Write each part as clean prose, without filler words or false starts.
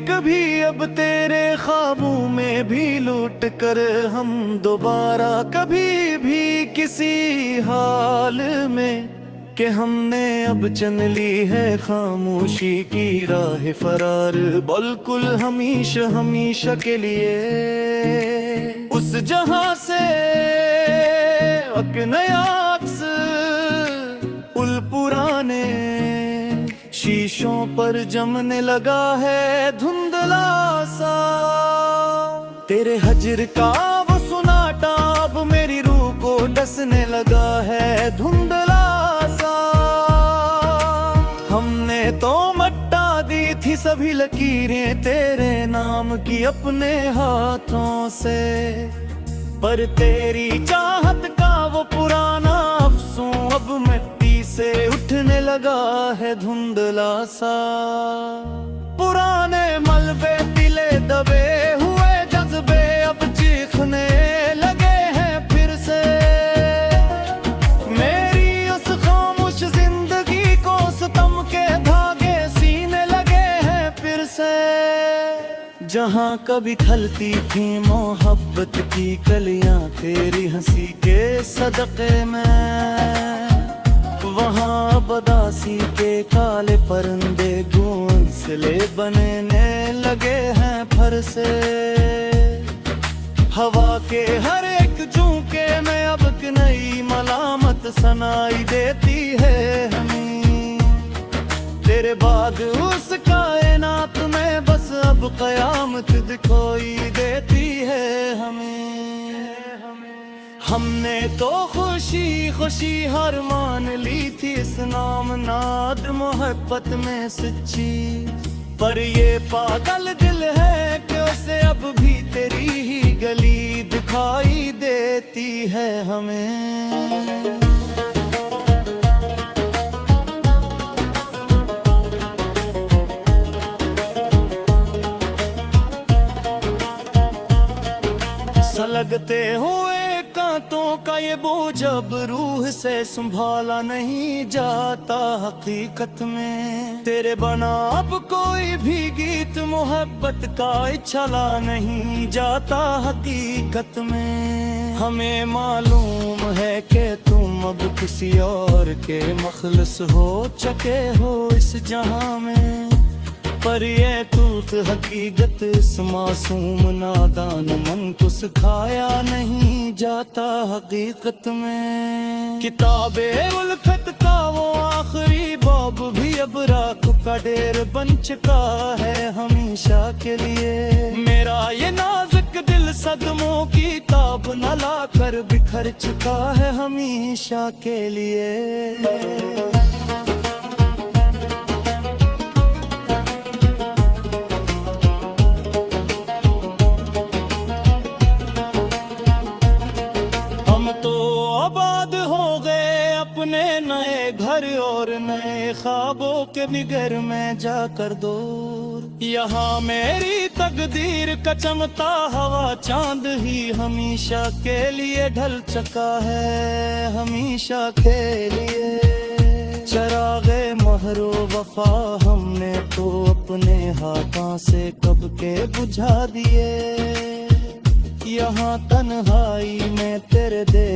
कभी अब तेरे ख्वाबों में भी लूट कर हम दोबारा कभी भी किसी हाल में कि हमने अब चुन ली है खामोशी की राह फरार बिल्कुल हमेशा हमेशा के लिए उस जहां से एक नया अक्स पुल पुराने शीशों पर जमने लगा है धुंधला सा तेरे हजर का वो सुनाटा अब मेरी रूह को डसने लगा है धुंधला सा हमने तो मट्टा दी थी सभी लकीरें तेरे नाम की अपने हाथों से पर तेरी चाहत का वो पुराना अफसों अब मिट्टी से उठने लगा है धुंधला सा पुराने मलबे तिले दबे हुए जज्बे अब चीखने लगे हैं फिर से मेरी उस खामोश जिंदगी को सितम के धागे सीने लगे हैं फिर से जहाँ कभी खलती थी मोहब्बत की कलियां तेरी हंसी के सदक़े में वहाँ बदासी के काले परंदे घोंसले बनने लगे हैं फर से हवा के हर एक झोंके में अब एक नई मलामत सुनाई देती है हमें तेरे बाद उस कायनात में बस अब कयामत दिखाई देती है हमें हमने तो खुशी खुशी हार मान ली थी इस नाम नाद मोहब्बत में सच्ची पर ये पागल दिल है कि उसे अब भी तेरी ही गली दिखाई देती है हमें लगते हुए कांटों का ये बोझ अब रूह से संभाला नहीं जाता हकीकत में तेरे बना अब कोई भी गीत मोहब्बत का चला नहीं जाता हकीकत में हमें मालूम है कि तुम अब किसी और के मखलस हो चुके हो इस जहां में पर ये तुल्ख हकीकत इस मासूम नादान मन को सिखाया नहीं जाता हकीकत में किताबे उल्फत का वो आखिरी बाब भी अब राख का ढेर बन चुका है हमेशा के लिए मेरा ये नाजुक दिल सदमों की ताब न लाकर बिखर चुका है हमेशा के लिए नए घर और नए ख्वाबों के बिगर में जाकर दूर यहाँ मेरी तकदीर का चमता हवा चांद ही हमेशा के लिए ढल चुका है हमेशा के लिए चरागे महरो वफा हमने तो अपने हाथों से कब के बुझा दिए यहाँ तन्हाई में तेरे दे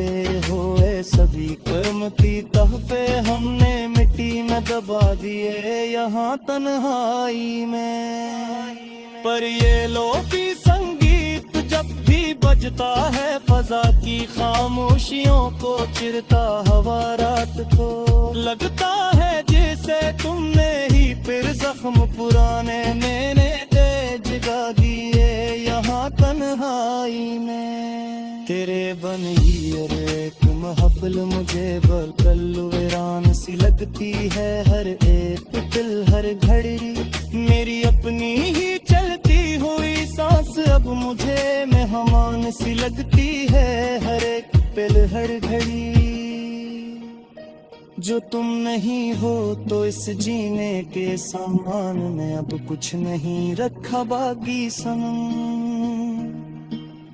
हुए सभी कीमती तोहफे हमने मिट्टी में दबा दिए यहाँ तन्हाई में पर ये लोफी संगीत जब भी बजता है फजा की खामोशियों को चिरता हवा रात को लगता है जैसे तुमने ही फिर जख्म पुराने मैंने दे जगा दिए यहाँ तन्हाई में तेरे बन ही और एक महफिल मुझे बकल्लु वीरान सी लगती है हर एक दिल हर घड़ी मेरी अपनी ही चलती हुई सांस अब मुझे मेहमान सी लगती है हर एक पल हर घड़ी जो तुम नहीं हो तो इस जीने के सामान में अब कुछ नहीं रखा बागी सनम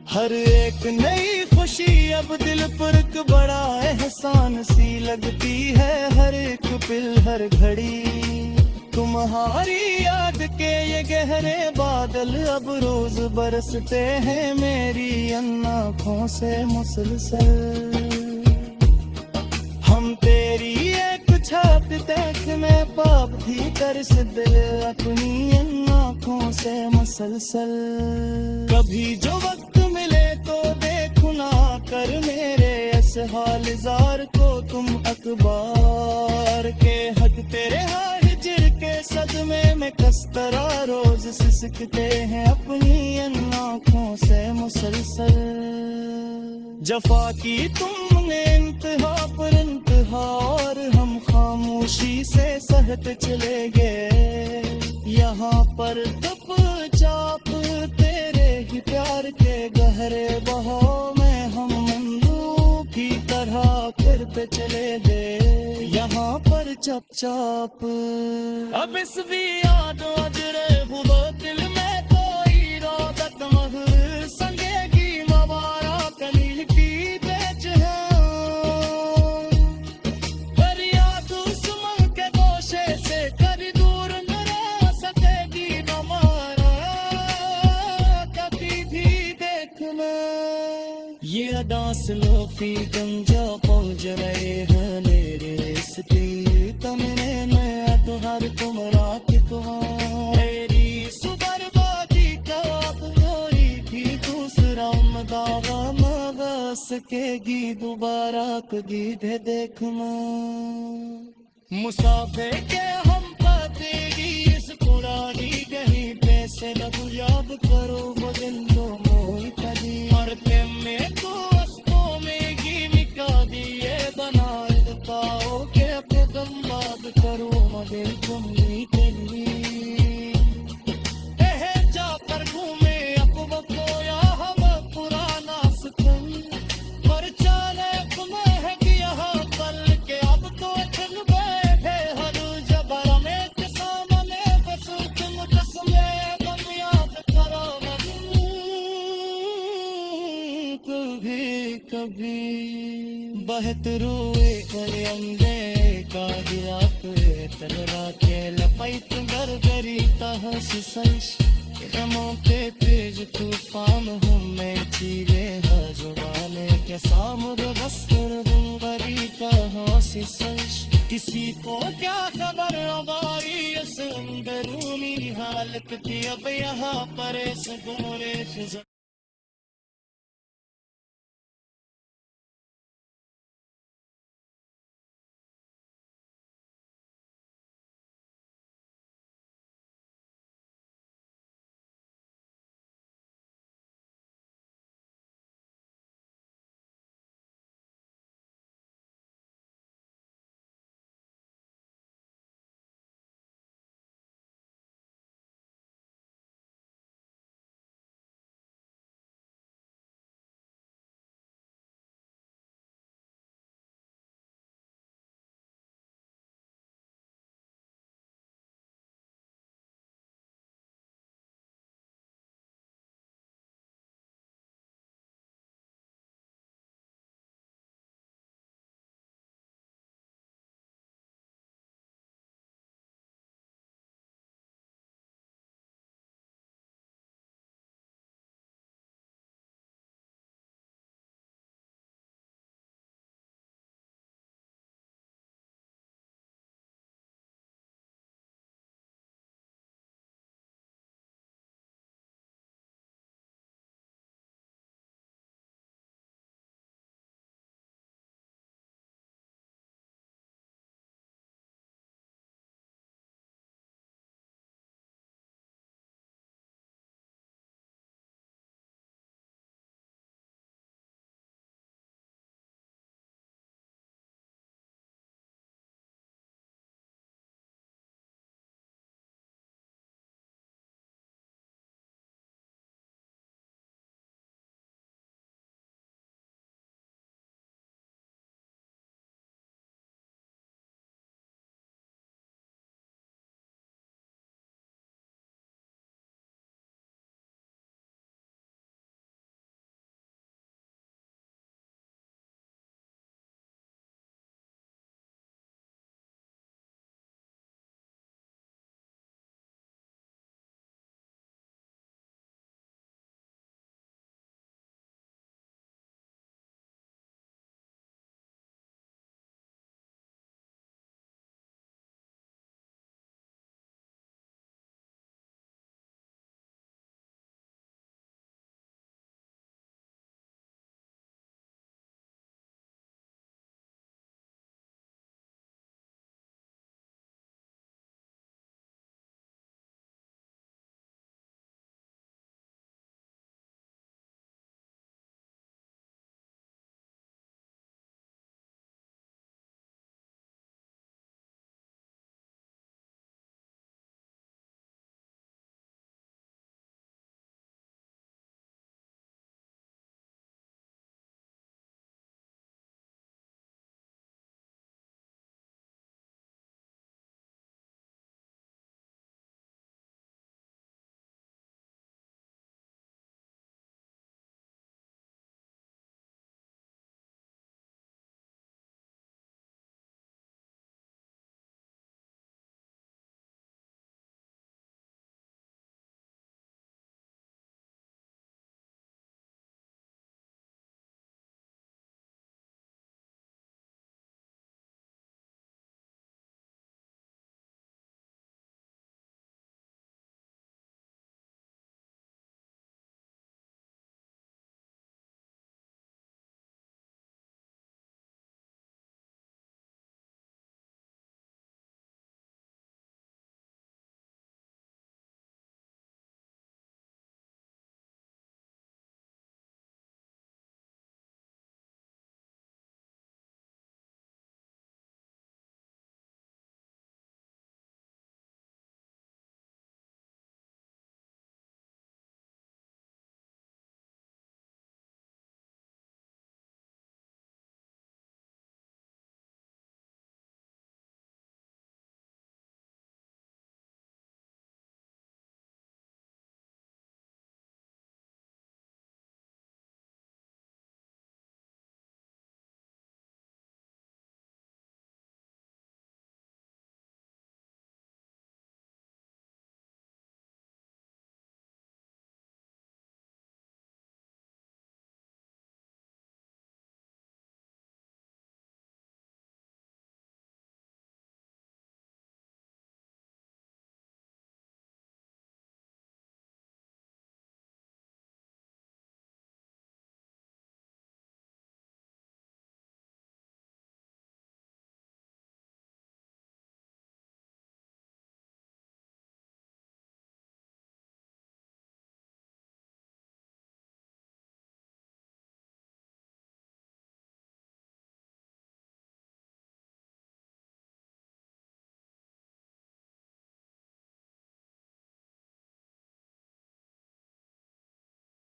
हर एक नई खुशी अब दिल पर एक बड़ा एहसान सी लगती है हर एक पल हर घड़ी तुम्हारी याद के ये गहरे बादल अब रोज बरसते हैं मेरी आँखों से मुसलसल। हम तेरी एक छाप देखने पाप भी तरस दिल अपनी आँखों से मुसलसल। कभी जो वक्त मिले तो देखो ना कर मेरे इस हाल जार को तुम अखबार के हक तेरे हिजर के सदमे में कस्तरा रोज सिसकते हैं अपनी आँखों से मुसलसल। जफा की तुमने इंतहा पर इंतहा और हम खामोशी से सहत चले गए। यहाँ पर चुपचाप तेरे ही प्यार के गहरे बहाव में हम मंदू की तरह फिरते चले गए। यहाँ पर चुपचाप अब इस भी याद अजरे हुआ दिल में कोई रोदत महर संगेगी मवारा कलील की बेच है। पर याद दुश्मन के गोशे से कर दूर न रह सकेगी हमारा कभी भी देखना। ये अदास लोफी गंजा पहुंच रहे हैं मेरे रिश्ते तमने मैं तुहार तुमरा की तुम्हारी सुबरबादी का होई थी दूसरा मदावा मगा सकेगी दोबारा कभी दे देखना। मुसाफिर के हम पातेगी इस पुरानी गही पे से लबु याद करो वो दिन तो मोई कदी और में तो अस्तों में गी निका दिए बनाए बताओ के कदम बात करो मदिल तुम जाकर घूमे अब खोया हम पुराना सुकून। पर चाले तुम्हें है कि यहाँ कल के अब तो चल बैठे हर जबर में के सामने बस तुम कसमें गम याद करो कभी कभी बहत रुए करे अंदे का गिरात तलरा के लपैत गरगरी तहस संश गमों के तेज तूफान हूँ मैं चीरे जुबाने के सामने बस्तर दूंगरी तहस संश। किसी को क्या खबर हमारी इस अंदरूनी हालत थी अब यहाँ पर इस गोरे